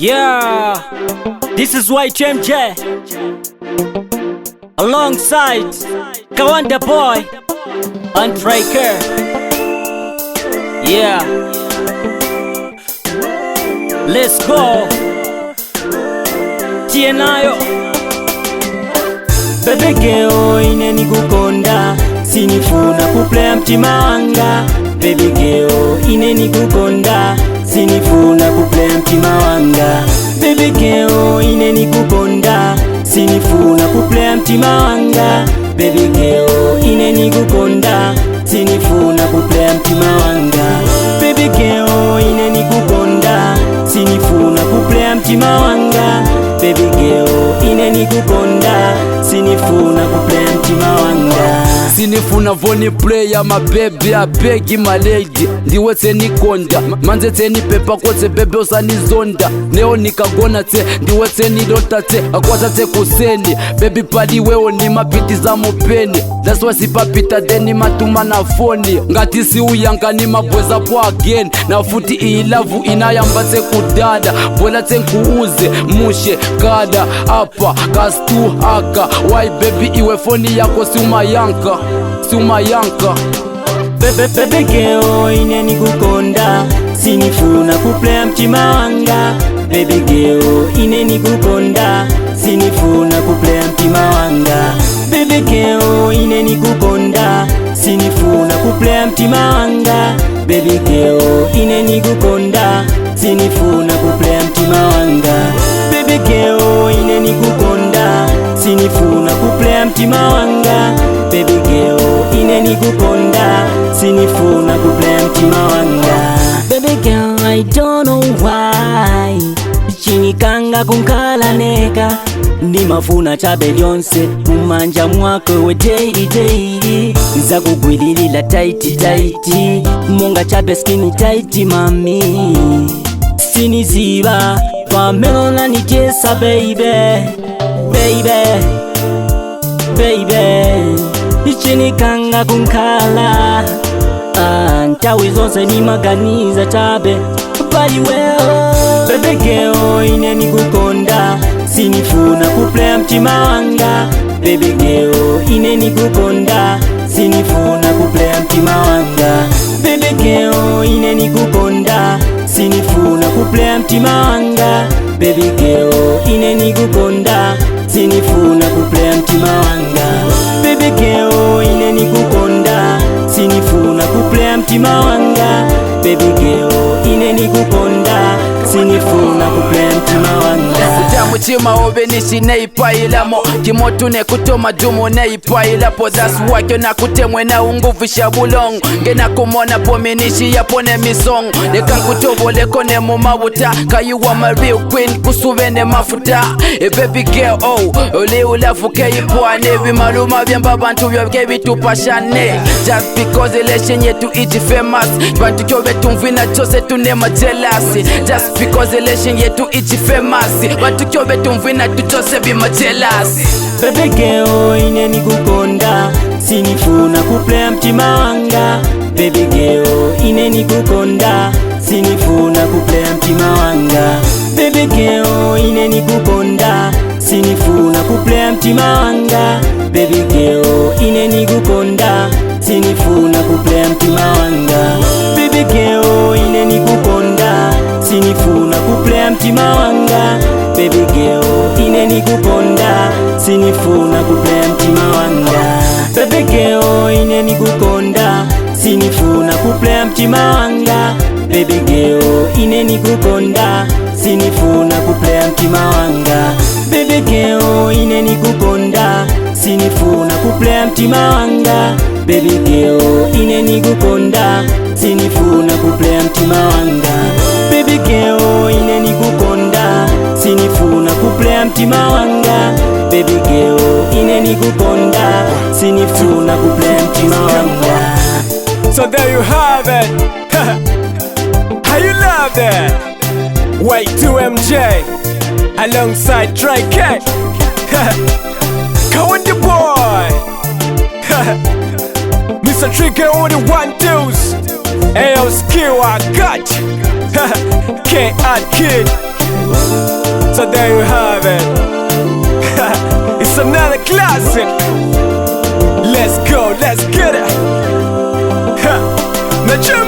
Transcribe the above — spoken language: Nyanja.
Yeah, this is YHMJ alongside Kawanda Boy and Traker. Yeah, let's go. Tienayo Bebe girl ineni kukonda sinifuna kuplaya mtima wanga. Baby girl ineni kukonda sinifuna kuplaya mtima wanga. Baby girl ineni kukonda sinifuna kuplaya mtima wanga. Baby girl ineni kukonda sinifuna kuplaya mtima wanga. Baby girl ineni kukonda sinifuna kuplaya mtima wanga. Baby girl ineni kukonda sinifuna kuplaya mtima wanga. Sinifuna voni player my baby I beg you my lady. Ndiwe tseni konda manze tseni pepa kotse bebe osani zonda. Neo nikagona tse ndiwe tseni lota tse akwata tse kuseni. Baby padi weo ni mapiti za mopeni. That's why sipapita deni matuma na phone. Ngati si uyanga ni mabweza po again. Na futi iilavu inayamba tse kudada. Bola tse nkuuze mushe kada apa kastu aka. Why baby iwe phone yako si umayanka. Baby girl ineni kukonda sinifuna kuplaya mtima wanga. Baby girl ineni kukonda sinifuna kuplaya mtima wanga. Baby girl ineni kukonda sinifuna kuplaya mtima wanga. Baby girl ineni kukonda sinifuna kuplaya mtima wanga. Baby girl ineni kukonda sinifuna kuplaya mtima wanga. Baby girl ineni kukonda sinifuna kuplaya mtima wanga. Baby girl I don't know why chinikanga kunkala neka. Ndimafuna chabe lyonse mumanja mwako we daily. Nza kugwililila tight munga chabe skinny tight mami. Siniziba pamelona nijesa baby. Chinikanga kunkala ntawi zonse ni maganiza chabe pali weo. Baby girl ineni kukonda sinifuna kuplaya mtima wanga. Baby girl ineni kukonda sinifuna kuplaya mtima wanga. Baby girl ineni kukonda sinifuna kuplaya mtima wanga. Baby girl ineni kukonda sinifuna kuplaya mtima wanga. Baby girl ineni kukonda sinifuna kuplaya mtima wanga. Baby girl ineni kukonda sinifuna kuplaya mtima wanga. Mutima obe nishineipailamo kimotu nekutoma dumu neipailapo. That's why kyona kutemwe na unguvisha bulongo. Ngena kumona pominishi yapone misong. Nekankutoboleko ne mumabuta kayuwa my real queen kusubene mafuta. Baby girl oli ulafuke ipwane bimaluma byamba bantu byobke bitupashane. Just because election yetu iji famous bantu kyobe tumvina chose tunema jealousy. Just because election yetu iji famous bantu kyobe tumvina tuchose bima jealousy. Baby girl ineni kukonda sinifuna kuplaya mtima wanga. Baby girl ineni kukonda sinifuna kuplaya mtima wanga. Baby girl ineni kukonda sinifuna kuplaya mtima wanga. Baby girl ineni kukonda sinifuna kuplaya mtima wanga. Baby girl ineni kukonda sinifuna kuplaya mtima wanga. Baby girl ineni kukonda sinifuna kuplaya mtima wanga. Baby girl ineni kukonda sinifuna kuplaya mtima wanga. Baby girl ineni kukonda sinifuna kuplaya mtima wanga. Baby girl ineni kukonda sinifuna kuplaya mtima wanga. Baby girl ineni kukonda sinifuna kuplaya mtima wanga. Baby girl ineni kukonda sinifuna kuplaya mtima wanga. Baby girl ineni kukonda sinifuna kuplaya mtima wanga. So there you have it. How you love that? Y2MJ alongside Traker. Kawanda Boy. Mr. Traker on the 1-2s. Ayo skill I got you. Can't add kid. So there you have it. It's another classic. Let's go, let's get it. Now